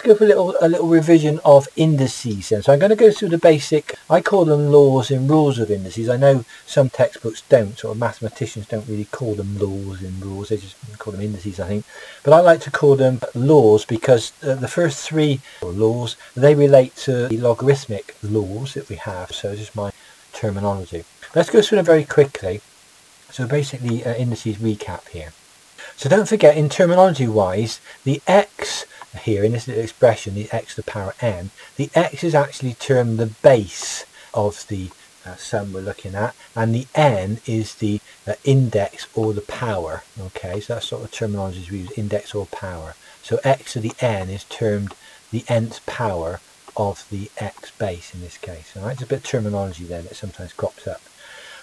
to go for a little revision of indices then. So I'm going to go through the basic, I call them laws and rules of indices. I know some textbooks don't, sort of mathematicians don't really call them laws and rules, they just call them indices, I think. But I like to call them laws because the first three laws, they relate to the logarithmic laws that we have. So this is my terminology. Let's go through them very quickly. So basically indices recap here. So don't forget, in terminology wise, the x here in this little expression, the x to the power n, the x is actually termed the base of the sum we're looking at, and the n is the index or the power. Okay, so that's sort of terminology we use, index or power. So x to the n is termed the nth power of the x base in this case. All right, it's a bit of terminology there that sometimes crops up.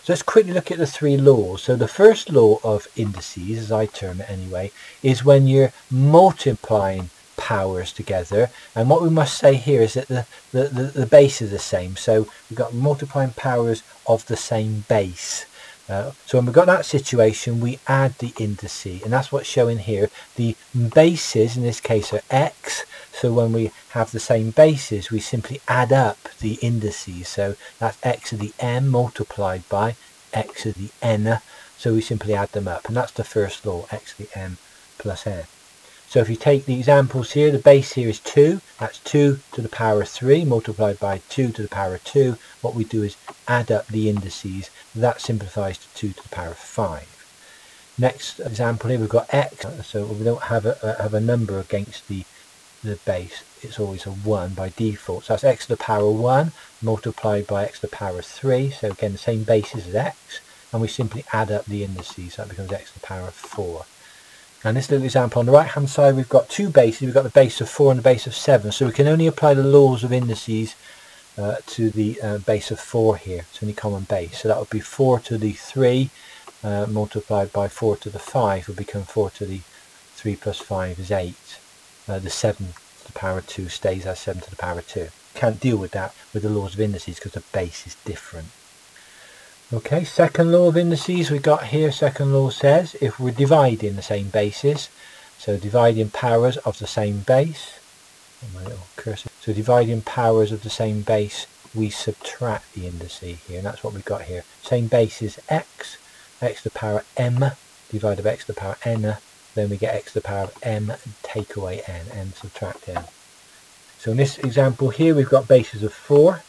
So let's quickly look at the three laws. So the first law of indices, as I term it anyway, is when you're multiplying powers together, and what we must say here is that the base is the same. So we've got multiplying powers of the same base. So when we've got that situation, we add the indices, and that's what's showing here. The bases in this case are x, so when we have the same bases, we simply add up the indices. So that's x to the m multiplied by x to the n, so we simply add them up, and that's the first law, x to the m plus n. So if you take the examples here, the base here is 2, that's 2 to the power 3 multiplied by 2 to the power 2. What we do is add up the indices, that simplifies to 2 to the power 5. Next example here, we've got x, so we don't have a number against the base, it's always a 1 by default. So that's x to the power 1 multiplied by x to the power 3, so again the same basis as x, and we simply add up the indices, so that becomes x to the power 4. And this little example on the right hand side, we've got two bases. We've got the base of 4 and the base of 7. So we can only apply the laws of indices to the base of 4 here. It's only common base. So that would be 4 to the 3 multiplied by 4 to the 5 will become 4 to the 3 plus 5 is 8. The 7 to the power 2 stays as 7 to the power 2. Can't deal with that with the laws of indices because the base is different. Okay, second law of indices we got here. Second law says if we're dividing the same bases, so dividing powers of the same base, my little cursor, so dividing powers of the same base, we subtract the indices here, and that's what we've got here. Same base is x, x to the power m divided by x to the power n, then we get x to the power of m, take away n subtract n. So in this example here we've got bases of 4.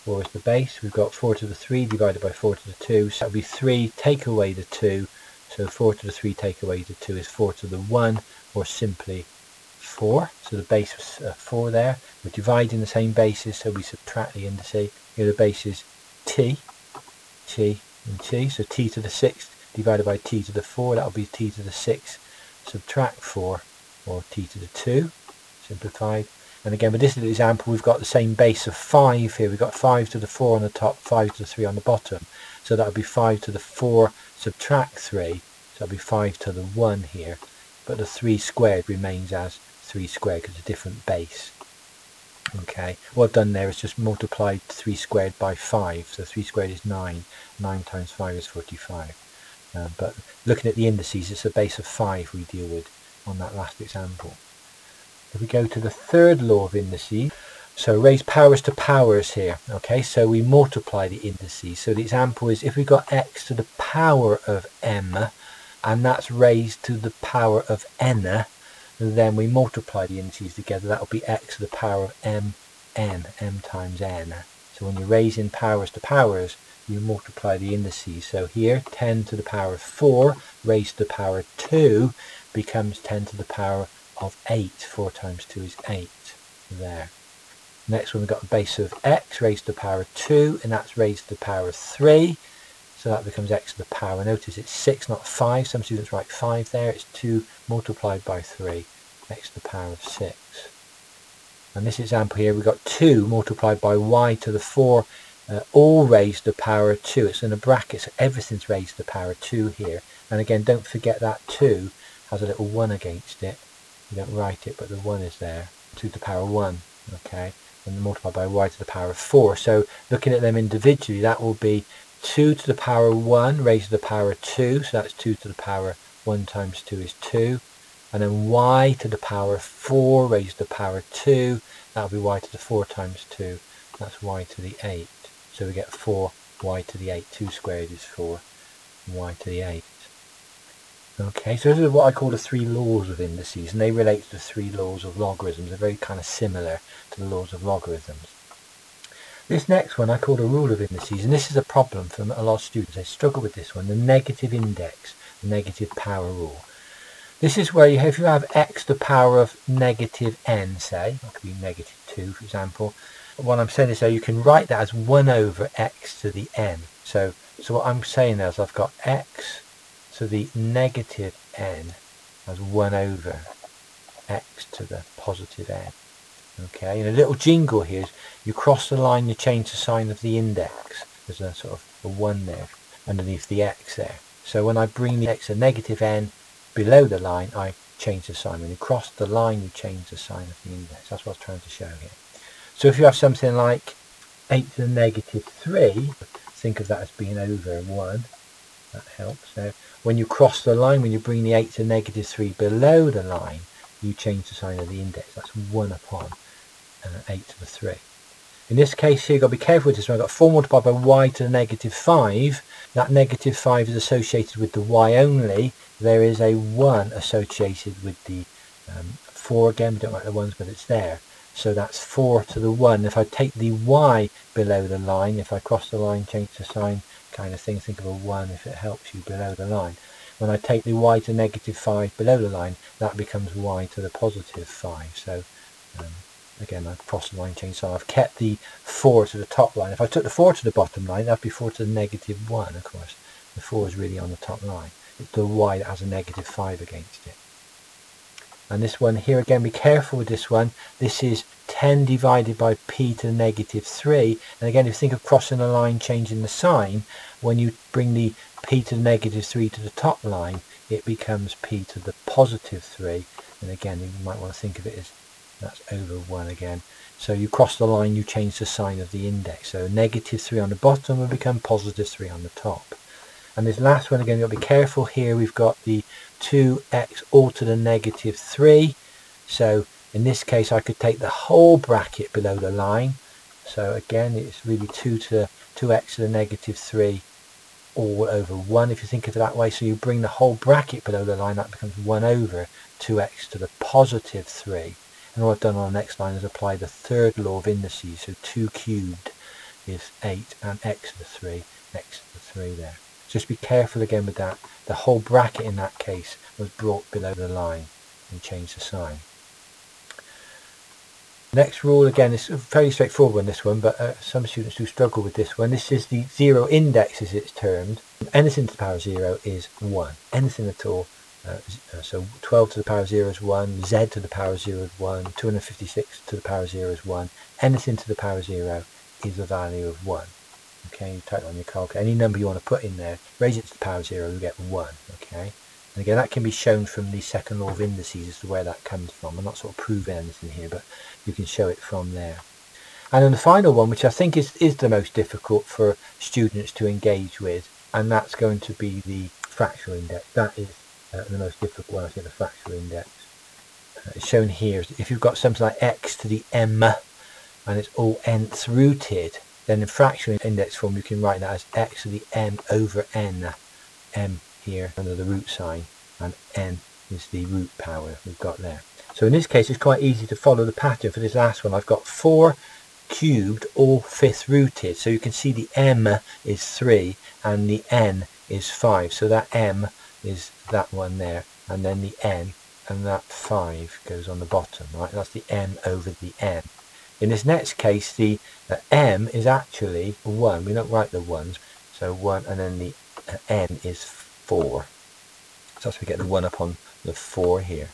4 is the base. We've got 4 to the 3 divided by 4 to the 2, so that would be 3 take away the 2, so 4 to the 3 take away the 2 is 4 to the 1, or simply 4. So the base was 4 there. We're dividing the same bases, so we subtract the indices. Here the base is t, and t, so t to the 6th divided by t to the 4, that will be t to the 6th, subtract 4, or t to the 2, simplified. And again, with this little example, we've got the same base of 5 here. We've got 5 to the 4 on the top, 5 to the 3 on the bottom. So that would be 5 to the 4, subtract 3. So that would be 5 to the 1 here. But the 3 squared remains as 3 squared because it's a different base. Okay, what I've done there is just multiplied 3 squared by 5. So 3 squared is 9. 9 times 5 is 45. But looking at the indices, it's a base of 5 we deal with on that last example. If we go to the third law of indices, so raise powers to powers here. Okay, so we multiply the indices. So the example is if we've got x to the power of m, and that's raised to the power of n, then we multiply the indices together. That will be x to the power of m times n. So when you're raising powers to powers, you multiply the indices. So here, 10 to the power of 4 raised to the power of 2 becomes 10 to the power of 8. 4 times 2 is 8 there. Next one we've got the base of x raised to the power of 2, and that's raised to the power of 3, so that becomes x to the power. Notice it's 6 not 5. Some students write 5 there. It's 2 multiplied by 3, x to the power of 6. And this example here we've got 2 multiplied by y to the 4, all raised to the power of 2. It's in a bracket, so everything's raised to the power of 2 here. And again, don't forget that 2 has a little 1 against it. You don't write it, but the 1 is there. 2 to the power 1, okay, and multiplied by y to the power of 4. So looking at them individually, that will be 2 to the power 1 raised to the power of 2, so that's 2 to the power 1 times 2 is 2. and then y to the power of 4 raised to the power of 2, that'll be y to the 4 times 2, that's y to the 8. So we get 4y to the 8, 2 squared is 4, y to the 8. Okay, so this is what I call the 3 laws of indices, and they relate to the 3 laws of logarithms. They're very kind of similar to the laws of logarithms. This next one I call the rule of indices, and this is a problem for a lot of students. They struggle with this one, the negative index, the negative power rule. This is where if you have x to the power of negative n, say, that could be negative 2 for example, what I'm saying is you can write that as 1 over x to the n. So what I'm saying is I've got x to the negative n as 1 over x to the positive n. Okay, and a little jingle here is you cross the line, you change the sign of the index. There's a sort of a 1 there underneath the x there. So when I bring the x to negative n below the line, I change the sign. When you cross the line, you change the sign of the index. That's what I was trying to show here. So if you have something like 8 to the negative 3, think of that as being over 1. That helps. Now, when you cross the line, when you bring the 8 to the negative 3 below the line, you change the sign of the index. That's 1 upon 8 to the 3. In this case here, you've got to be careful with this one. I've got 4 multiplied by y to the negative 5. That negative 5 is associated with the y only. There is a 1 associated with the 4 again. We don't like the 1s, but it's there. So that's 4 to the 1. If I take the y below the line, if I cross the line, change the sign kind of thing, think of a 1 if it helps you below the line. When I take the y to negative 5 below the line, that becomes y to the positive 5. So again, I've crossed the line, changed sign. I've kept the 4 to the top line. If I took the 4 to the bottom line, that'd be 4 to the negative 1, of course. The 4 is really on the top line. It's the y that has a negative 5 against it. And this one here, again, be careful with this one. This is 10 divided by p to the negative 3. And again, if you think of crossing a line, changing the sign, when you bring the p to the negative 3 to the top line, it becomes p to the positive 3. And again, you might want to think of it as that's over 1 again. So you cross the line, you change the sign of the index. So negative 3 on the bottom will become positive 3 on the top. And this last one, again, you've got to be careful here. We've got the 2x all to the negative 3. So in this case, I could take the whole bracket below the line. So again, it's really 2x to the negative 3 all over 1, if you think of it that way. So you bring the whole bracket below the line, that becomes 1 over 2x to the positive 3. And all I've done on the next line is apply the third law of indices. So 2 cubed is 8, and x to the 3, x to the 3 there. Just be careful again with that. The whole bracket in that case was brought below the line and change the sign. Next rule, again, is a fairly straightforward one, this one, but some students do struggle with this one. This is the zero index, as it's termed. Anything to the power of 0 is 1. Anything at all. So 12 to the power of 0 is 1, z to the power of 0 is 1, 256 to the power of 0 is 1. Anything to the power of 0 is a value of 1. Okay, you type it on your calculator. Any number you want to put in there, raise it to the power of 0, you get 1. Okay, and again, that can be shown from the second law of indices as to where that comes from. I'm not sort of proving anything here, but you can show it from there. And then the final one, which I think is the most difficult for students to engage with, and that's going to be the fractional index. That is the most difficult one, I think, the fractional index. It's shown here. If you've got something like x to the m and it's all nth rooted, then in fractional index form you can write that as x to the m over n. M here under the root sign, and n is the root power we've got there. So in this case, it's quite easy to follow the pattern for this last one. I've got 4 cubed, all fifth rooted. So you can see the m is 3 and the n is 5. So that m is that one there, and then the n, and that 5 goes on the bottom, right? That's the m over the n. In this next case, the m is actually 1. We don't write the 1s. So 1, and then the n is 4. So that's we get the 1 upon the 4 here.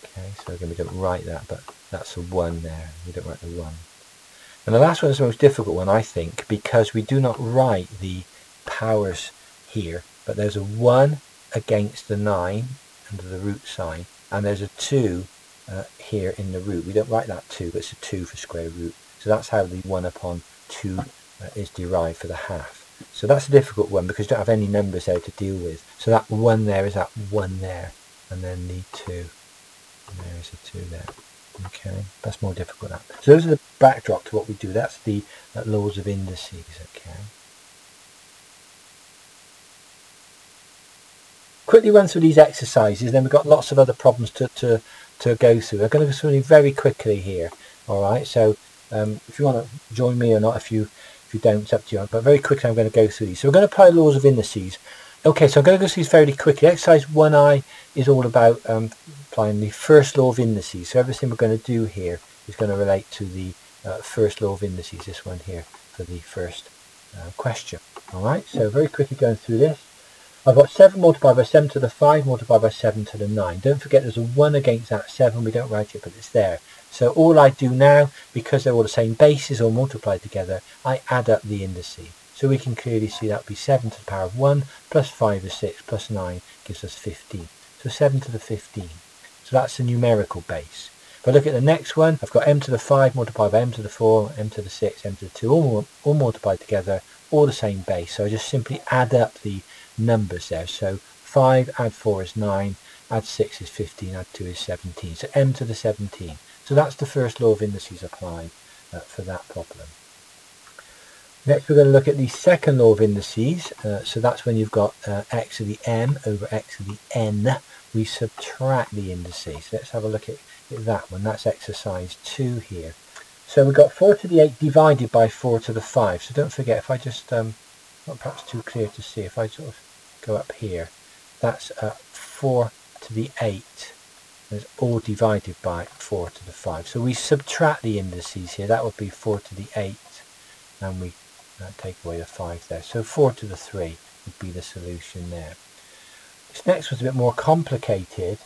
Okay, so again, we don't write that, but that's a 1 there. We don't write the 1. And the last one is the most difficult one, I think, because we do not write the powers here, but there's a 1 against the 9 under the root sign, and there's a 2 here in the root. We don't write that 2, but it's a 2 for square root. So that's how the 1 upon 2 is derived for the half. So that's a difficult one because you don't have any numbers there to deal with. So that 1 there is that 1 there. and then the 2, and there's a 2 there. Okay, that's more difficult now. So those are the backdrop to what we do. That's the laws of indices. Okay. Quickly run through these exercises, then we've got lots of other problems to go through. I'm going to go through them very quickly here. All right, so if you want to join me or not, if you don't, it's up to you. But very quickly, I'm going to go through these. So we're going to apply laws of indices. Okay, so I'm going to go through these fairly quickly. Exercise 1I is all about applying the first law of indices. So everything we're going to do here is going to relate to the first law of indices. This one here for the first question. All right, so very quickly going through this. I've got 7 multiplied by 7 to the 5 multiplied by 7 to the 9. Don't forget there's a 1 against that 7. We don't write it, but it's there. So all I do now, because they're all the same bases or multiplied together, I add up the indices. So we can clearly see that would be 7 to the power of 1 plus 5 is 6 plus 9 gives us 15. So 7 to the 15. So that's the numerical base. If I look at the next one, I've got m to the 5 multiplied by m to the 4, m to the 6, m to the 2, all multiplied together, all the same base. So I just simply add up the numbers there. So 5 add 4 is 9, add 6 is 15, add 2 is 17. So m to the 17. So that's the first law of indices applied for that problem. Next we're going to look at the second law of indices. So that's when you've got x to the m over x to the n. We subtract the indices. Let's have a look at that one. That's exercise 2 here. So we've got 4 to the 8 divided by 4 to the 5. So don't forget, if I just, not perhaps too clear to see, if I sort of go up here, that's 4 to the 8. It's all divided by 4 to the 5. So we subtract the indices here. That would be 4 to the 8, and we take away the 5 there. So 4 to the 3 would be the solution there. This next one's a bit more complicated.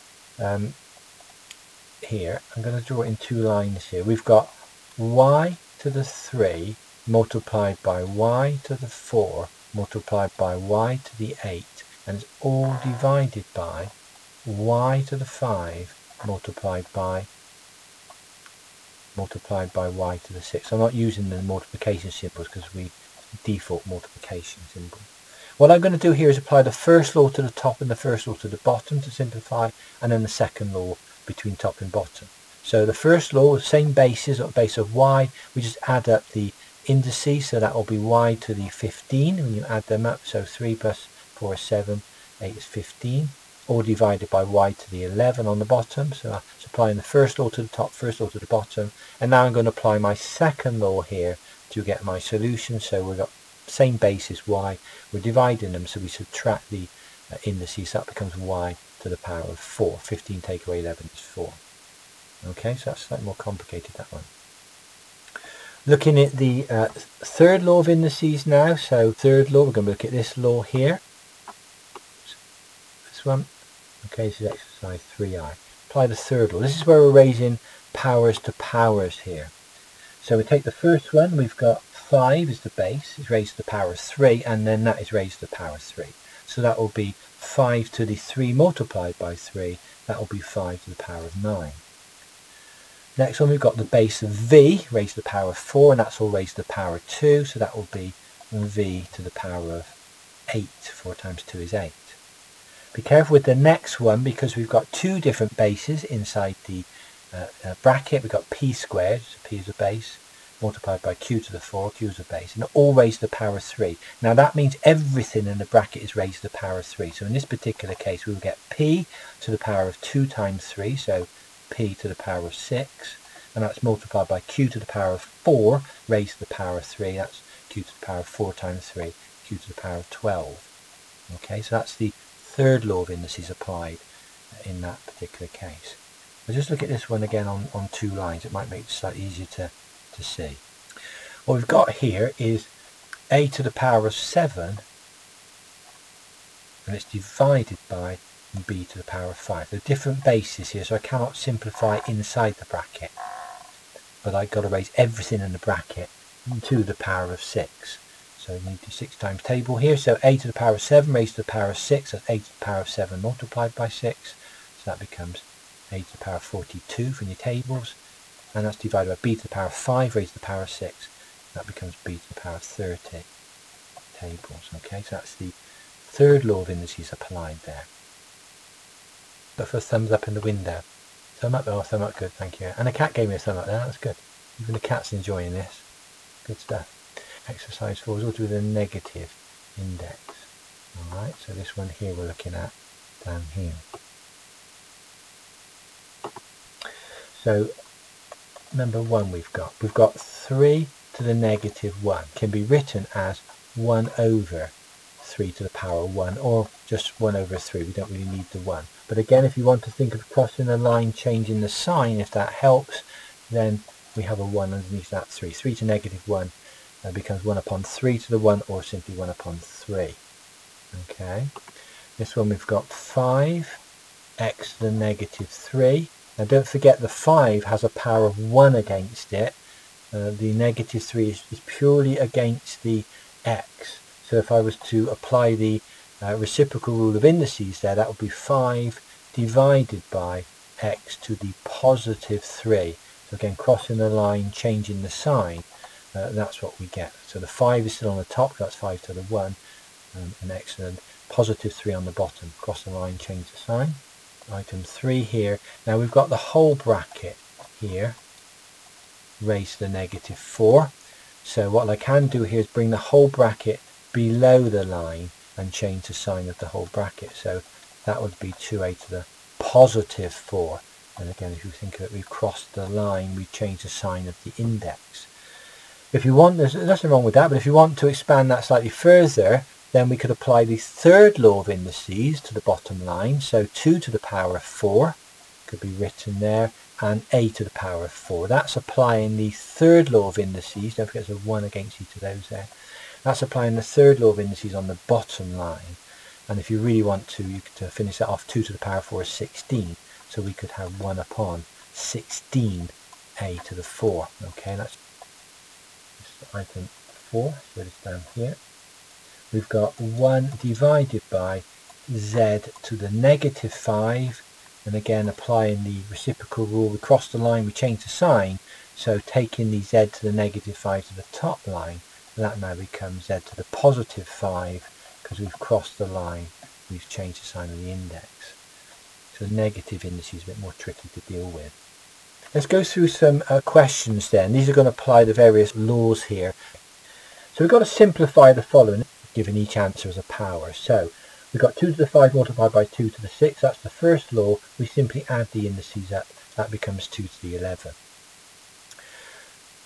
Here, I'm going to draw it in 2 lines here. We've got y to the 3 multiplied by y to the 4 multiplied by y to the 8, and it's all divided by y to the 5 multiplied by y to the 6. I'm not using the multiplication symbols because we default multiplication symbol. What I'm going to do here is apply the first law to the top and the first law to the bottom to simplify, and then the second law between top and bottom. So the first law, the same basis, or base of y, we just add up the indices, so that will be y to the 15 when you add them up. So 3 plus 4 is 7, 8 is 15, all divided by y to the 11 on the bottom. So I'm applying the first law to the top, first law to the bottom, and now I'm going to apply my second law here to get my solution. So we've got same basis y, we're dividing them, so we subtract the indices, so that becomes y to the power of 4. 15 take away 11 is 4. Okay, so that's slightly more complicated, that one. Looking at the third law of indices now. So third law, we're going to look at this law here. This one. Okay, this is exercise 3I. Apply the third law. This is where we're raising powers to powers here. So we take the first one, we've got 5 is the base, it's raised to the power of 3, and then that is raised to the power of 3. So that will be 5 to the 3 multiplied by 3, that will be 5 to the power of 9. Next one, we've got the base of v raised to the power of 4, and that's all raised to the power of 2, so that will be v to the power of 8. 4 times 2 is 8. Be careful with the next one, because we've got 2 different bases inside the bracket. We've got p squared, so p is a base, multiplied by q to the 4, q is a base, and all raised to the power of 3. Now that means everything in the bracket is raised to the power of 3. So in this particular case, we will get p to the power of 2 times 3, so p to the power of 6, and that's multiplied by q to the power of 4 raised to the power of 3, that's q to the power of 4 times 3, q to the power of 12. Okay, so that's the third law of indices applied in that particular case. I'll just look at this one again on 2 lines. It might make it slightly easier to see. What we've got here is a to the power of 7, and it's divided by b to the power of 5. There are different bases here, so I cannot simplify inside the bracket, but I've got to raise everything in the bracket to the power of 6. So we need to do 6 times table here. So a to the power of 7 raised to the power of 6, that's a to the power of 7 multiplied by 6, so that becomes a to the power of 42 from your tables, and that's divided by b to the power of 5 raised to the power of 6, that becomes b to the power of 30 tables. Okay, so that's the third law of indices applied there. Look for a thumbs up in the window. Thumb up, oh, thumb up, good, thank you. And the cat gave me a thumb up there, that's good. Even the cat's enjoying this. Good stuff. Exercise 4 is all to do with a negative index. Alright, so this one here we're looking at down here. So number 1 we've got 3 to the negative 1 can be written as 1 over 3 to the power 1, or just 1 over 3. We don't really need the 1. But again, if you want to think of crossing a line, changing the sign, if that helps, then we have a 1 underneath that 3. 3 to negative 1 becomes 1 upon 3 to the 1, or simply 1 upon 3. Okay, this one we've got 5x to the negative 3. Now don't forget the 5 has a power of 1 against it. The negative 3 is purely against the x. So if I was to apply the reciprocal rule of indices there, that would be 5 divided by x to the positive 3. So again, crossing the line, changing the sign, that's what we get. So the 5 is still on the top, that's 5 to the 1, and x to the positive 3 on the bottom. Cross the line, change the sign. Item 3 here. Now we've got the whole bracket here raised to the negative 4. So what I can do here is bring the whole bracket below the line and change the sign of the whole bracket. So that would be 2a to the positive 4. And again, if you think of it, we've crossed the line, we've changed the sign of the index. If you want, there's nothing wrong with that, but if you want to expand that slightly further, then we could apply the third law of indices to the bottom line. So 2 to the power of 4 could be written there, and a to the power of 4. That's applying the third law of indices. Don't forget there's a 1 against each of those there. That's applying the third law of indices on the bottom line. And if you really want to, you could finish that off. 2 to the power of 4 is 16. So we could have 1 upon 16 a to the 4. Okay, that's item 4. So it's down here. We've got 1 divided by z to the negative 5. And again, applying the reciprocal rule, we cross the line, we change the sign. So taking the z to the negative 5 to the top line, that now becomes z to the positive 5, because we've crossed the line, we've changed the sign of the index. So negative indices are a bit more tricky to deal with. Let's go through some questions then. These are going to apply the various laws here. So we've got to simplify the following, given each answer as a power. So we've got 2 to the 5 multiplied by 2 to the 6. That's the first law. We simply add the indices up. That becomes 2 to the 11.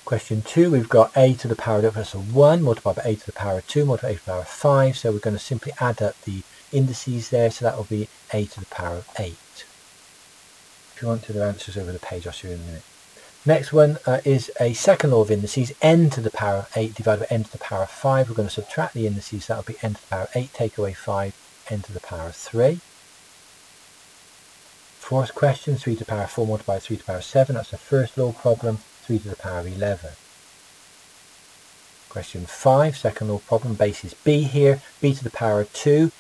Question 2, we've got a to the power of, that's a 1 multiplied by a to the power of 2 multiplied by a to the power of 5. So we're going to simply add up the indices there. So that will be a to the power of 8. If you want to, the answers over the page, I'll show you in a minute. Next one is a second law of indices, n to the power of 8 divided by n to the power of 5. We're going to subtract the indices, that will be n to the power of 8, take away 5, n to the power of 3. Fourth question, 3 to the power of 4 multiplied by 3 to the power of 7. That's the first law problem, 3 to the power of 11. Question 5, second law problem, basis b here, b to the power of 2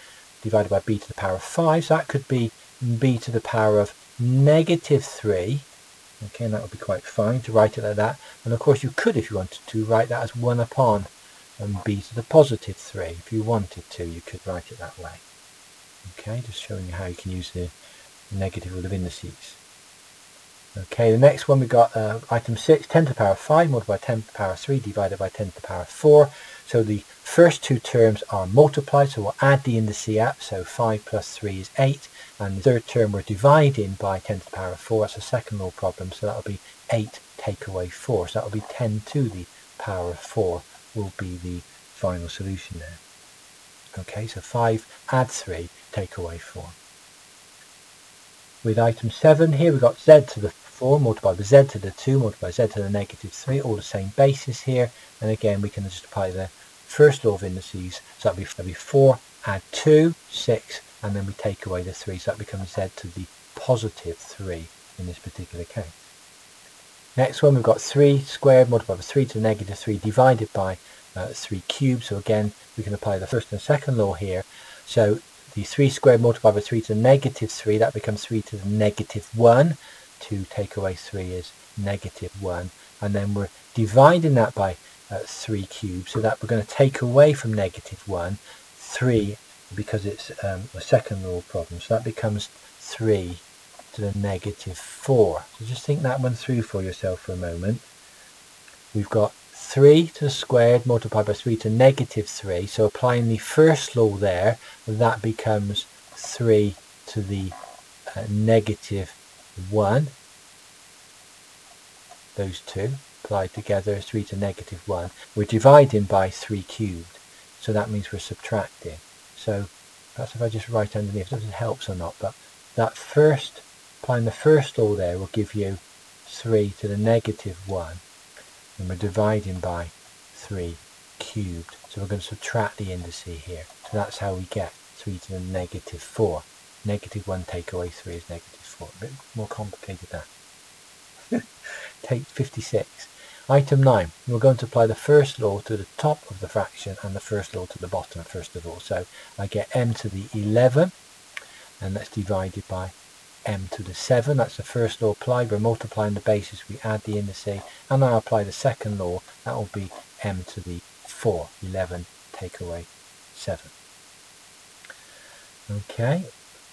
divided by b to the power of 5. So that could be b to the power of negative 3. Okay, and that would be quite fine to write it like that. And of course you could, if you wanted to, write that as 1 upon b to the positive 3. If you wanted to, you could write it that way. Okay, just showing you how you can use the negative rule of indices. Okay, the next one we got item 6, 10 to the power of 5 multiplied by 10 to the power of 3 divided by 10 to the power of 4. So the first two terms are multiplied, so we'll add the indice up. So 5 plus 3 is 8. And the third term we're dividing by 10 to the power of 4. That's a second law problem, so that will be 8 take away 4. So that will be 10 to the power of 4 will be the final solution there. Okay, so 5 add 3, take away 4. With item 7 here, we've got z to the 4 multiplied by z to the 2 multiplied by z to the negative 3, all the same basis here. And again, we can just apply the first law of indices. So that'll be 4 add 2, 6, and then we take away the 3. So that becomes z to the positive 3 in this particular case. Next one, we've got 3 squared multiplied by 3 to the negative 3 divided by 3 cubed. So again, we can apply the first and second law here. So the 3 squared multiplied by 3 to the negative 3, that becomes 3 to the negative 1. 2 take away 3 is negative 1. And then we're dividing that by 3 cubed, so that we're going to take away from negative 1, 3, because it's a second law problem. So that becomes 3 to the negative 4. So just think that one through for yourself for a moment. We've got 3 to the squared multiplied by 3 to negative 3. So applying the first law there, that becomes 3 to the negative 1. Those two applied together is 3 to negative 1. We're dividing by 3 cubed. So that means we're subtracting. So perhaps if I just write underneath, I don't know if it helps or not, but that first, applying the first law there will give you 3 to the negative 1. And we're dividing by 3 cubed. So we're going to subtract the indices here. So that's how we get 3 to the negative 4. Negative 1 take away 3 is negative 4. A bit more complicated that. Take 56. Item 9. We're going to apply the first law to the top of the fraction and the first law to the bottom first of all. So I get m to the 11, and that's divided by m to the 7. That's the first law applied. We're multiplying the bases, we add the indices, and I apply the second law. That will be m to the 4. 11 take away 7. Okay,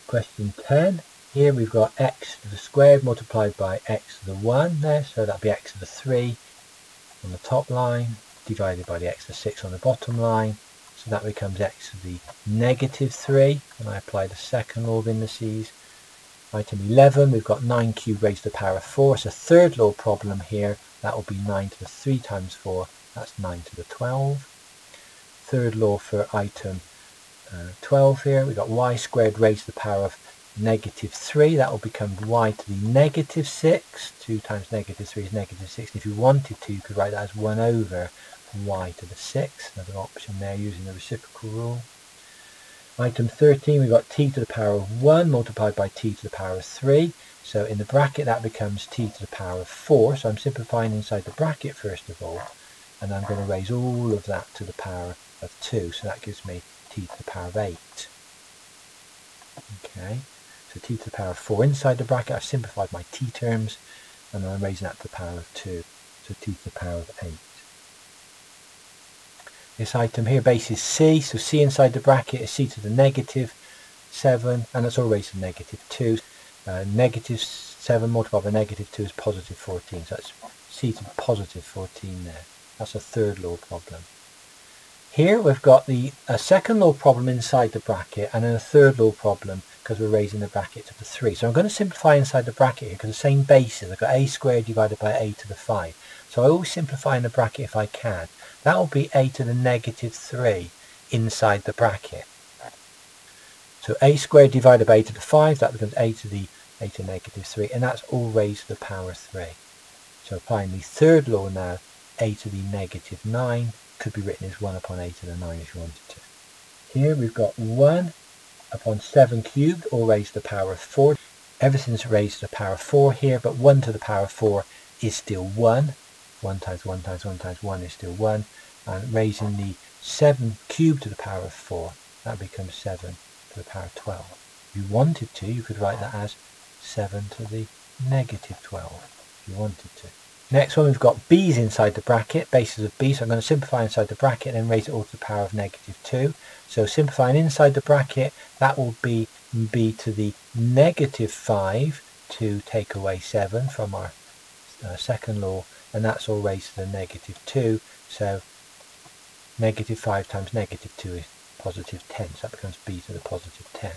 question 10. Here we've got x to the squared multiplied by x to the 1 there, so that'll be x to the 3 on the top line, divided by the x to the 6 on the bottom line. So that becomes x to the negative 3, and I apply the second law of indices. Item 11, we've got 9 cubed raised to the power of 4. It's a third law problem here. That will be 9 to the 3 times 4. That's 9 to the 12. Third law for item 12 here. We've got y squared raised to the power of negative 3. That will become y to the negative 6. 2 times negative 3 is negative 6. And if you wanted to, you could write that as 1 over y to the 6. Another option there using the reciprocal rule. Item 13, we've got t to the power of 1 multiplied by t to the power of 3. So in the bracket that becomes t to the power of 4. So I'm simplifying inside the bracket first of all. And I'm going to raise all of that to the power of 2. So that gives me t to the power of 8. Okay, so t to the power of 4 inside the bracket. I've simplified my t terms. And then I'm raising that to the power of 2. So t to the power of 8. This item here, base is c, so c inside the bracket is c to the negative 7, and that's all raised to negative 2. Negative 7 multiplied by negative 2 is positive 14, so that's c to the positive 14 there. That's a third law problem. Here we've got the second law problem inside the bracket, and then a third law problem because we're raising the bracket to the 3. So I'm going to simplify inside the bracket here because the same bases. I've got a squared divided by a to the 5. So I always simplify in the bracket if I can. That will be a to the negative 3 inside the bracket. So a squared divided by a to the 5, that becomes a to the negative 3, and that's all raised to the power of 3. So applying the third law now, a to the negative 9 could be written as 1 upon a to the 9 if you wanted to. Here we've got 1 upon 7 cubed, all raised to the power of 4. Everything's raised to the power of 4 here, but 1 to the power of 4 is still 1. 1 times 1 times 1 times 1 is still 1. And raising the 7 cubed to the power of 4, that becomes 7 to the power of 12. If you wanted to, you could write that as 7 to the negative 12, if you wanted to. Next one, we've got b's inside the bracket, bases of b, so I'm going to simplify inside the bracket and then raise it all to the power of negative 2. So simplifying inside the bracket, that will be b to the negative 5 to take away 7 from our second law, and that's all raised to the negative 2. So negative 5 times negative 2 is positive 10, so that becomes b to the positive 10.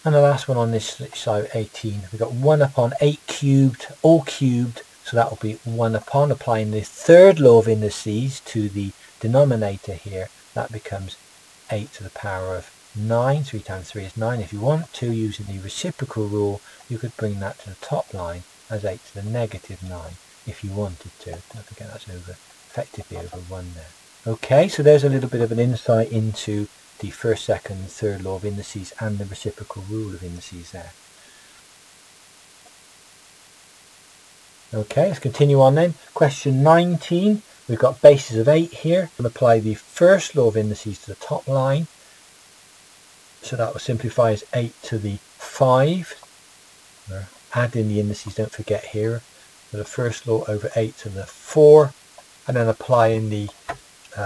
And the last one on this side, 18, we've got 1 upon 8 cubed, all cubed, so that will be 1 upon, applying the third law of indices to the denominator here, that becomes 8 to the power of 9. 3 times 3 is 9. If you want to, using the reciprocal rule, you could bring that to the top line as 8 to the negative 9 if you wanted to. Don't forget that's effectively over 1 there. Okay, so there's a little bit of an insight into the first, second and third law of indices and the reciprocal rule of indices there. Okay, let's continue on then. Question 19. We've got bases of 8 here. We'll apply the first law of indices to the top line. So that will simplify as 8 to the 5. We're adding the indices, don't forget here. So the first law over 8 to the 4. And then applying the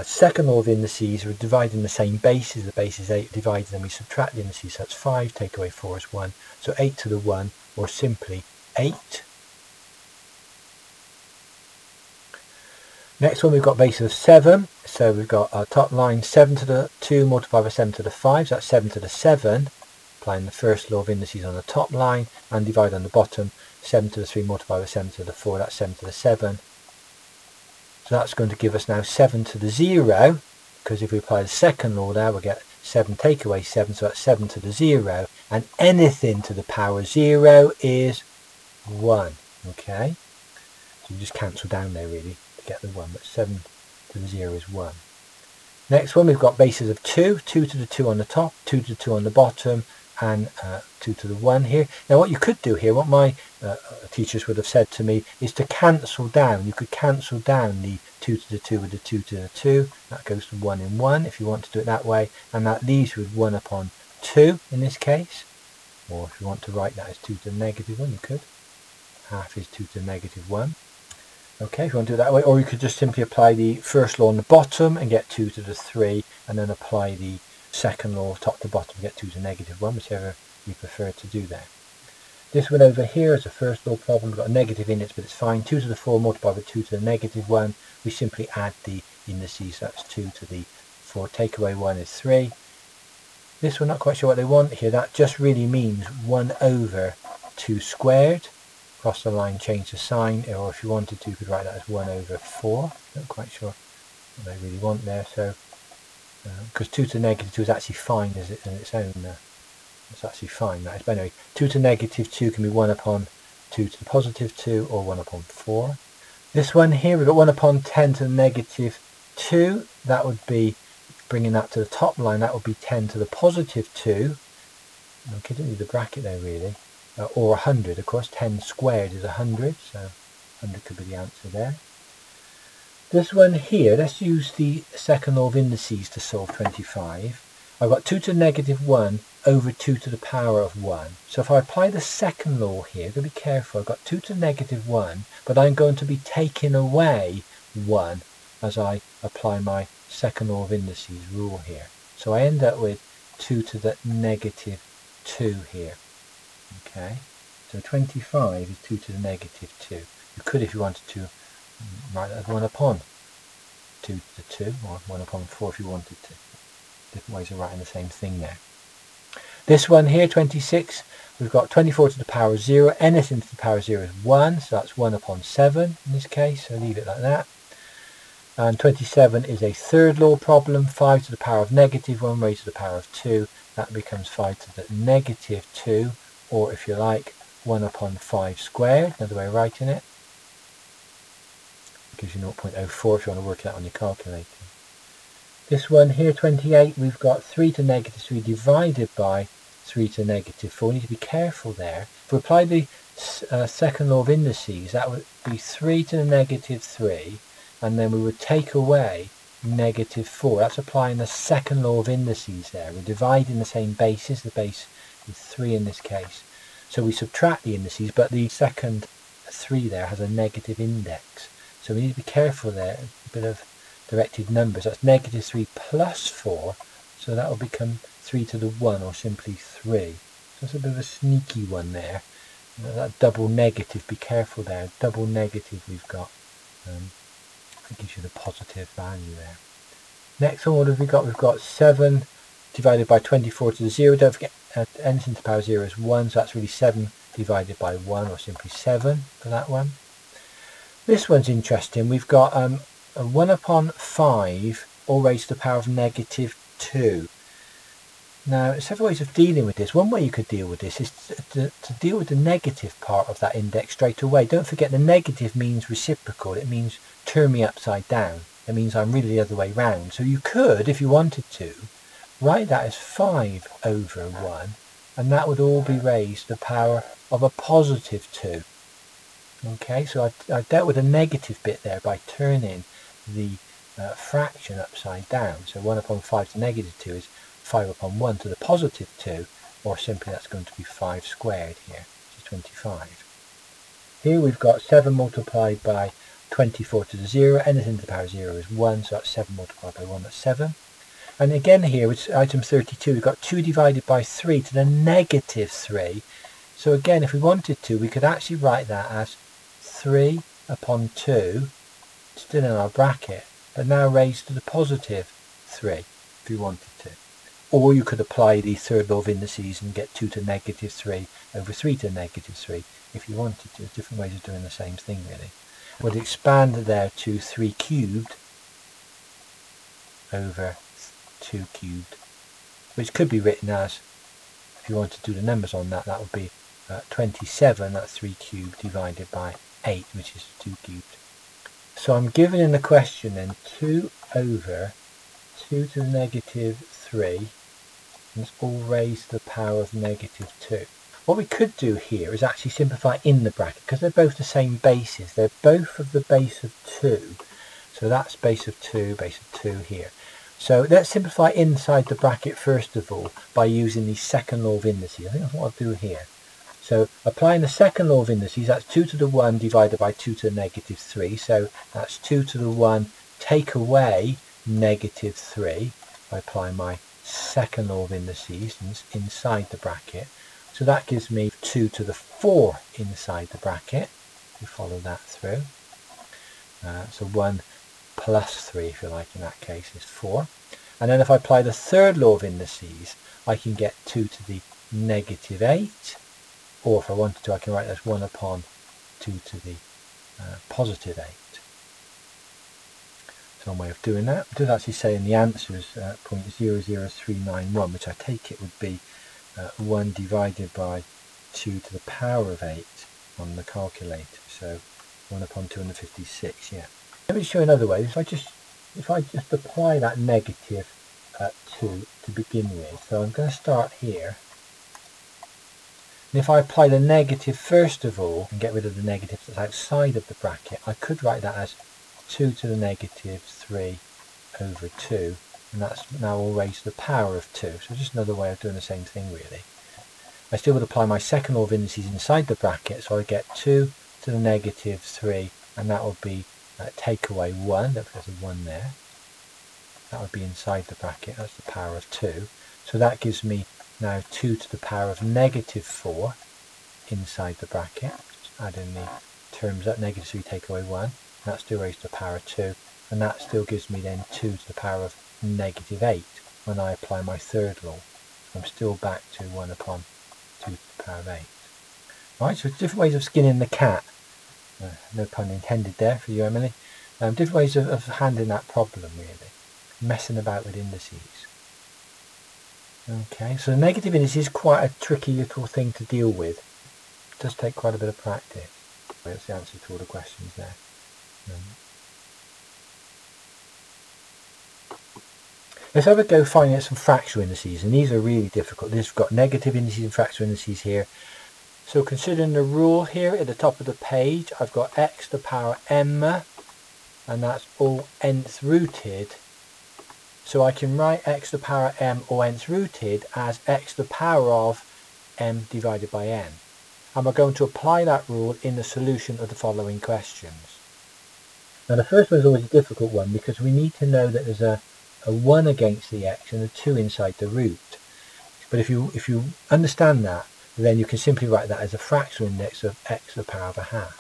second law of indices, we're dividing the same bases. The base is 8 divided, and we subtract the indices. So that's 5, take away 4 is 1. So 8 to the 1, or simply 8. Next one, we've got basis of 7. So we've got our top line 7 to the 2 multiplied by 7 to the 5. So that's 7 to the 7. Applying the first law of indices on the top line, and divide on the bottom. 7 to the 3 multiplied by 7 to the 4. That's 7 to the 7. So that's going to give us now 7 to the 0, because if we apply the second law there, we'll get 7 take away 7, so that's 7 to the 0, and anything to the power 0 is 1, okay? So you just cancel down there really to get the 1, but 7 to the 0 is 1. Next one, we've got bases of 2, 2 to the 2 on the top, 2 to the 2 on the bottom, and 2 to the 1 here. Now what you could do here, what my teachers would have said to me, is to cancel down. You could cancel down the 2 to the 2 with the 2 to the 2. That goes to 1 in 1 if you want to do it that way, and that leaves you with 1 upon 2 in this case. Or if you want to write that as 2 to the negative 1, you could. Half is 2 to the negative 1. Okay, if you want to do it that way, or you could just simply apply the first law on the bottom and get 2 to the 3, and then apply the second law top to bottom and get 2 to negative 1, whichever you prefer to do there. This one over here is a first law problem. We've got a negative in it, but it's fine. 2 to the 4 multiplied by 2 to the negative 1. We simply add the indices. That's 2 to the 4. Take away 1 is 3. This one, not quite sure what they want here. That just really means 1 over 2 squared. Cross the line, change the sign, or if you wanted to, you could write that as 1 over 4. Not quite sure what they really want there. So, because 2 to the negative 2 is actually fine as it in its own. It's actually fine, that is. But anyway, 2 to negative 2 can be 1 upon 2 to the positive 2, or 1 upon 4. This one here, we've got 1 upon 10 to the negative 2. That would be, bringing that to the top line, that would be 10 to the positive 2. Okay, don't need the bracket there really. Or 100, of course. 10 squared is 100, so 100 could be the answer there. This one here, let's use the second law of indices to solve 25. I've got 2 to the negative 1 over 2 to the power of 1. So if I apply the second law here, I've got to be careful. I've got 2 to the negative 1, but I'm going to be taking away 1 as I apply my second law of indices rule here. So I end up with 2 to the negative 2 here. Okay, so 25 is 2 to the negative 2. You could, if you wanted to, write that as 1 upon 2 to the 2, or 1 upon 4 if you wanted to. Different ways of writing the same thing there. This one here, 26, we've got 24 to the power of 0. Anything to the power of 0 is 1, so that's 1 upon 7 in this case, so leave it like that. And 27 is a third law problem, 5 to the power of negative 1 raised to the power of 2. That becomes 5 to the negative 2, or if you like, 1 upon 5 squared, another way of writing it. Gives you 0.04 if you want to work it out on your calculator. This one here, 28, we've got 3 to negative 3 divided by 3 to negative 4. We need to be careful there. If we apply the second law of indices, that would be 3 to the negative 3, and then we would take away negative 4. That's applying the second law of indices there. We're dividing the same bases. The base is 3 in this case. So we subtract the indices, but the second 3 there has a negative index. So we need to be careful there. A bit of directed numbers. That's negative 3 plus 4. So that will become 3 to the 1, or simply 3. So that's a bit of a sneaky one there. That double negative, be careful there. Double negative we've got. That gives you the positive value there. Next one, what have we got? We've got 7 divided by 24 to the 0. Don't forget anything to the power of 0 is 1, so that's really 7 divided by 1, or simply 7 for that one. This one's interesting. We've got a 1 upon 5 all raised to the power of negative 2. Now, there's several ways of dealing with this. One way you could deal with this is to deal with the negative part of that index straight away. Don't forget the negative means reciprocal. It means turn me upside down. It means I'm really the other way round. So you could, if you wanted to, write that as 5 over 1, and that would all be raised to the power of a positive 2. Okay, so I dealt with the negative bit there by turning the fraction upside down. So 1 upon 5 to negative 2 is 5 upon 1 to the positive 2, or simply that's going to be 5 squared here, which is 25. Here we've got 7 multiplied by 24 to the 0, anything to the power of 0 is 1, so that's 7 multiplied by 1, that's 7. And again here, it's item 32, we've got 2 divided by 3 to the negative 3. So again, if we wanted to, we could actually write that as 3 upon 2, still in our bracket, but now raised to the positive 3, if you wanted to. Or you could apply the third law of indices and get 2 to the negative 3 over 3 to the negative 3, if you wanted to. There's different ways of doing the same thing, really. Would expand there to 3 cubed over 2 cubed, which could be written as, if you want to do the numbers on that, that would be 27, that's 3 cubed, divided by 8, which is 2 cubed. So I'm given in the question then 2 over 2 to the negative 3, and it's all raised to the power of negative 2. What we could do here is actually simplify in the bracket, because they're both the same bases. They're both of the base of 2. So that's base of 2 here. So let's simplify inside the bracket first of all by using the second law of indices. I think that's what I'll do here. So applying the second law of indices, that's 2 to the 1 divided by 2 to the negative 3. So that's 2 to the 1 take away negative 3 by applying my second law of indices inside the bracket. So that gives me 2 to the 4 inside the bracket. We follow that through. So 1 plus 3, if you like, in that case is 4. And then if I apply the third law of indices, I can get 2 to the negative 8. Or if I wanted to, I can write that as 1 upon 2 to the positive 8. So one way of doing that. It does actually say in the answers 0.00391, which I take it would be 1 divided by 2 to the power of 8 on the calculator. So 1 upon 256, yeah. Let me show you another way. If I just apply that negative 2 to begin with, so I'm going to start here. And if I apply the negative first of all and get rid of the negative that's outside of the bracket, I could write that as 2 to the negative 3 over 2, and that's now all raised to the power of 2. So just another way of doing the same thing, really. I still would apply my second law of indices inside the bracket, so I get 2 to the negative 3, and that would be take away 1, there's a 1 there. That would be inside the bracket, that's the power of 2. So that gives me now 2 to the power of negative 4 inside the bracket. Just add in the terms up, negative 3 take away 1, that's still raised to the power of 2, and that still gives me then 2 to the power of negative 8 when I apply my third law. I'm still back to 1 upon 2 to the power of 8. Right, so different ways of skinning the cat. No pun intended there for you, Emily. Different ways of handling that problem, really. Messing about with indices. Okay, so the negative indices is quite a tricky little thing to deal with. It does take quite a bit of practice. That's the answer to all the questions there. Let's have a go finding out some fractional indices, and these are really difficult. We've got negative indices and fractional indices here. So considering the rule here at the top of the page, I've got x to the power m, and that's all nth rooted. So I can write x to the power m or nth rooted as x to the power of m divided by n. And we're going to apply that rule in the solution of the following questions. Now the first one is always a difficult one because we need to know that there's a 1 against the x and a 2 inside the root. But if you understand that, then you can simply write that as a fractional index of x to the power of a half.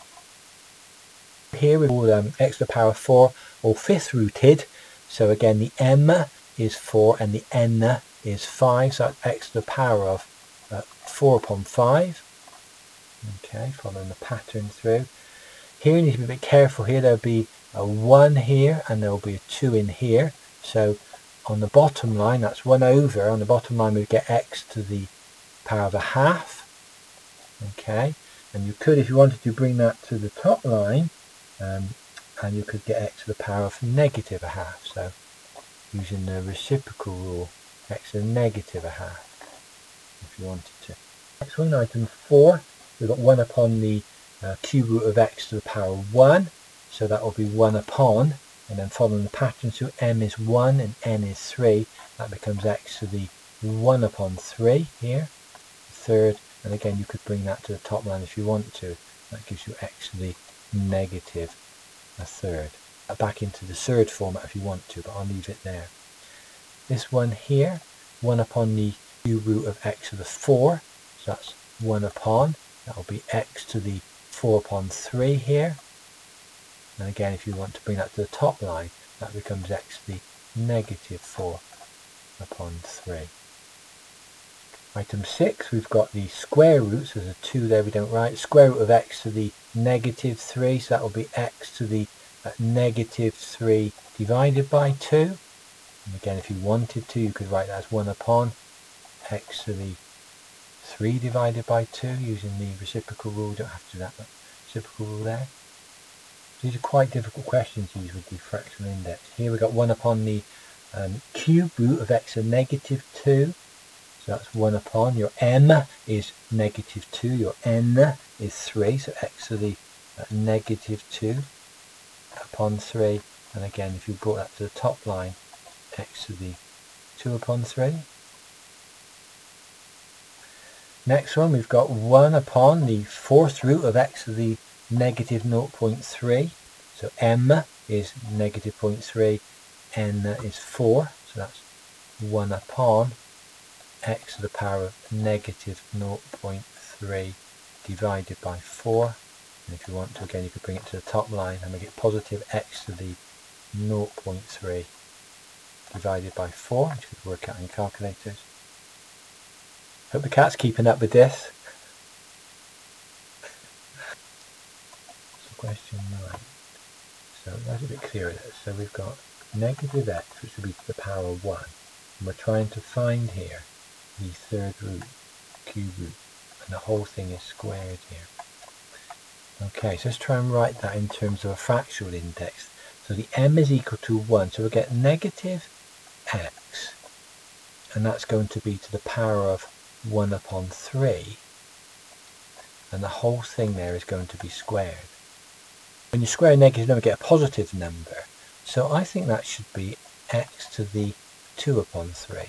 Here we've all x to the power of 4 or 5th rooted. So again the m is 4 and the n is 5. So that's x to the power of 4 upon 5. Okay, following the pattern through. Here you need to be a bit careful here. There'll be a 1 here and there'll be a 2 in here. So on the bottom line, that's 1 over. On the bottom line we get x to the power of a half. Okay, and you could, if you wanted to, bring that to the top line, and you could get x to the power of negative a half. So using the reciprocal rule, x to the negative a half, if you wanted to. Next one, item 4, we've got 1 upon the cube root of x to the power of 1. So that will be 1 upon, and then following the pattern, so m is 1 and n is 3. That becomes x to the 1 upon 3 here, third, and again you could bring that to the top line if you want to. That gives you x to the negative a third. Back into the third format if you want to, but I'll leave it there. This one here, 1 upon the cube root of x to the 4, so that's 1 upon, that will be x to the 4 upon 3 here. And again, if you want to bring that to the top line, that becomes x to the negative 4 upon 3. Item 6, we've got the square roots. There's a 2 there we don't write. Square root of x to the negative 3, so that will be x to the negative 3 divided by 2. And again, if you wanted to, you could write that as 1 upon x to the 3 divided by 2 using the reciprocal rule. You don't have to do that, but reciprocal rule there. These are quite difficult questions, these with the fractional index. Here we've got 1 upon the cube root of x to negative 2. So that's 1 upon, your m is negative 2, your n is 3, so x to the negative 2 upon 3. And again, if you brought that to the top line, x to the 2 upon 3. Next one, we've got 1 upon the fourth root of x to the negative 0.3. So m is negative 0.3, n is 4, so that's 1 upon x to the power of negative 0.3 divided by 4. And if you want to, again, you could bring it to the top line and we get positive x to the 0.3 divided by 4, which you could work out on your calculators. Hope the cat's keeping up with this. So question 9. So that's a bit clearer there. So we've got negative x, which would be to the power of 1. And we're trying to find here the third root, cube root, and the whole thing is squared here. Okay, so let's try and write that in terms of a fractional index. So the m is equal to 1, so we'll get negative x, and that's going to be to the power of 1 upon 3, and the whole thing there is going to be squared. When you square a negative number, you get a positive number, so I think that should be x to the 2 upon 3.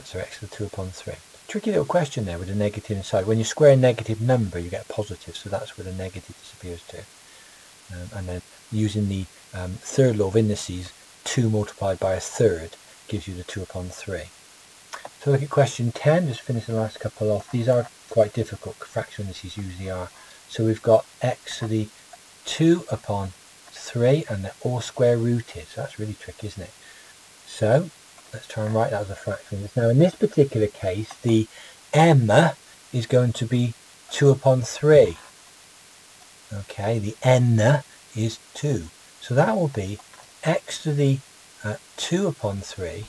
So x to the 2 upon 3. Tricky little question there with a negative inside. When you square a negative number, you get a positive, so that's where the negative disappears to. And then using the third law of indices, 2 multiplied by a third gives you the 2 upon 3. So look at question 10, just finish the last couple off. These are quite difficult, fractional indices usually are. So we've got x to the 2 upon 3, and they're all square rooted, so that's really tricky, isn't it? So let's try and write that as a fraction. Now in this particular case, the m is going to be 2 upon 3. Okay, the n is 2. So that will be x to the 2 upon 3,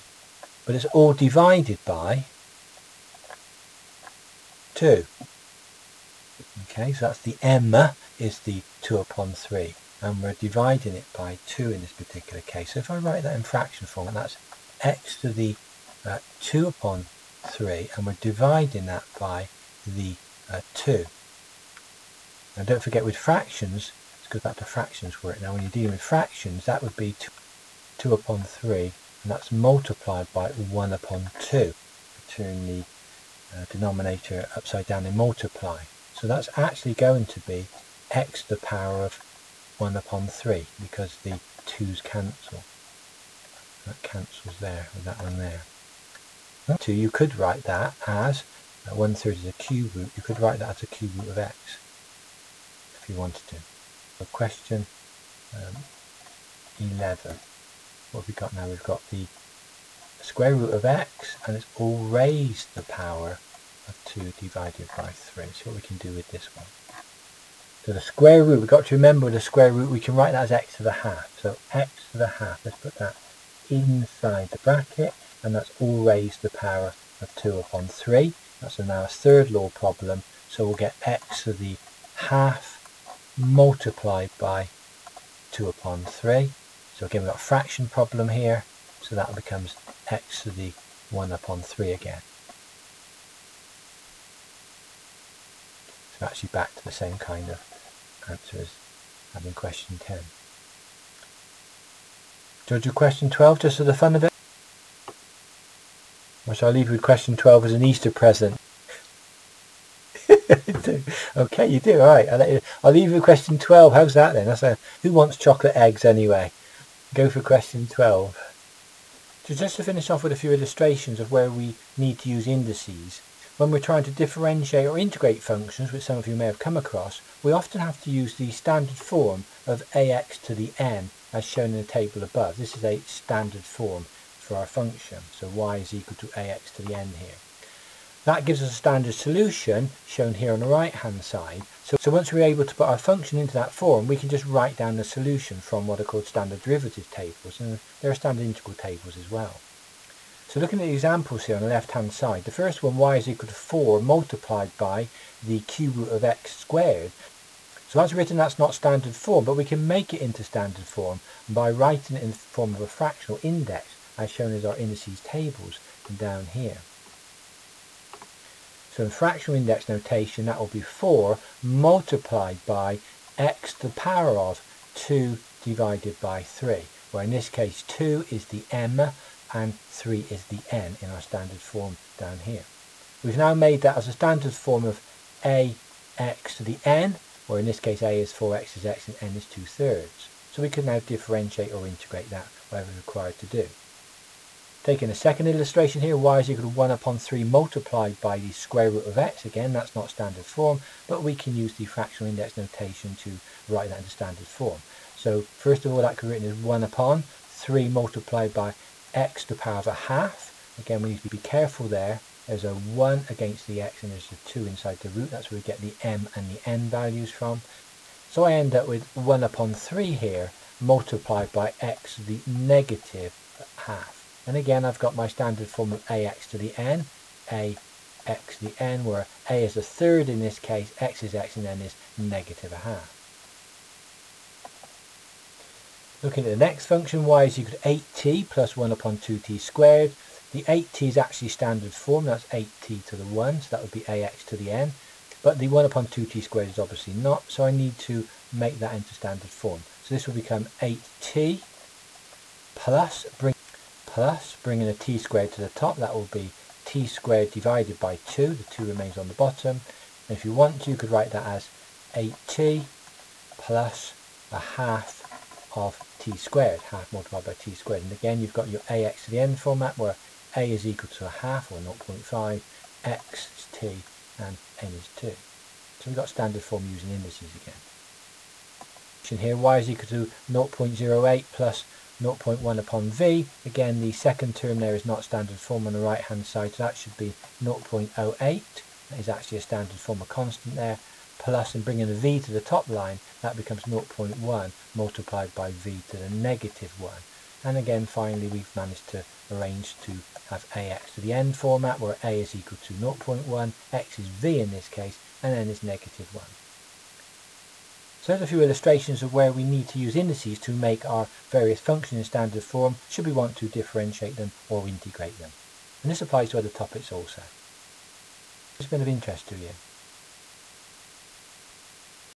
but it's all divided by 2. Okay, so that's the m is the 2 upon 3, and we're dividing it by 2 in this particular case. So if I write that in fraction form, and that's x to the 2 upon 3, and we're dividing that by the 2. Now don't forget with fractions, let's go back to fractions work. Now when you're dealing with fractions, that would be 2 upon 3, and that's multiplied by 1 upon 2. Turn the denominator upside down and multiply. So that's actually going to be x to the power of 1 upon 3, because the 2's cancel. That cancels there with that one there. 2, you could write that as 1/3 is a cube root. You could write that as a cube root of x if you wanted to. So question 11. What have we got now? We've got the square root of x, and it's all raised to the power of 2 divided by 3. So what we can do with this one. So the square root, we've got to remember with the square root, we can write that as x to the half. So x to the half, let's put that inside the bracket, and that's all raised to the power of 2 upon 3. That's now a third law problem, so we'll get x to the half multiplied by 2 upon 3. So again, we've got a fraction problem here, so that becomes x to the 1 upon 3 again. So actually back to the same kind of answer as having question 10. Do you do question 12 just for the fun of it? Or shall I leave you with question 12 as an Easter present? Okay, you do. All right. I'll leave you with question 12. How's that then? Who wants chocolate eggs anyway? Go for question 12. So just to finish off with a few illustrations of where we need to use indices. When we're trying to differentiate or integrate functions, which some of you may have come across, we often have to use the standard form of ax to the n as shown in the table above. This is a standard form for our function. So y is equal to ax to the n here. That gives us a standard solution shown here on the right hand side. So once we're able to put our function into that form, we can just write down the solution from what are called standard derivative tables, and there are standard integral tables as well. So looking at the examples here on the left hand side, the first one, y is equal to 4 multiplied by the cube root of x squared. So that's written, that's not standard form, but we can make it into standard form by writing it in the form of a fractional index, as shown as our indices tables down here. So in fractional index notation, that will be 4 multiplied by x to the power of 2 divided by 3, where in this case 2 is the m and 3 is the n in our standard form down here. We've now made that as a standard form of ax to the n, where in this case a is 4x is x and n is 2/3. So we can now differentiate or integrate that whatever is required to do. Taking a second illustration here, y is equal to 1 upon 3 multiplied by the square root of x. Again, that's not standard form, but we can use the fractional index notation to write that into standard form. So first of all, that could be written as 1 upon 3 multiplied by x to the power of a half. Again, we need to be careful there. There's a 1 against the x and there's a 2 inside the root. That's where we get the m and the n values from. So I end up with 1 upon 3 here multiplied by x to the negative half. And again, I've got my standard form of ax to the n, ax to the n, where a is a third in this case, x is x and n is negative a half. Looking at the next function, y is equal to 8t plus 1 upon 2t squared. The 8t is actually standard form, that's 8t to the 1, so that would be ax to the n. But the 1 upon 2t squared is obviously not, so I need to make that into standard form. So this will become 8t plus bringing a t squared to the top, that will be t squared divided by 2, the 2 remains on the bottom. And if you want to, you could write that as 8t plus a half of t squared, half multiplied by t squared. And again, you've got your ax to the n format, where a is equal to a half, or 0.5, x is t, and n is 2. So we've got standard form using indices again. Here, y is equal to 0.08 plus 0.1 upon v. Again, the second term there is not standard form on the right hand side, so that should be 0.08. That is actually a standard form of constant there. Plus, and bringing the v to the top line, that becomes 0.1 multiplied by v to the negative 1. And again, finally, we've managed to arrange to have ax to the n format, where a is equal to 0.1, x is v in this case, and n is negative 1. So there's a few illustrations of where we need to use indices to make our various functions in standard form, should we want to differentiate them or integrate them. And this applies to other topics also. It's been of interest to you.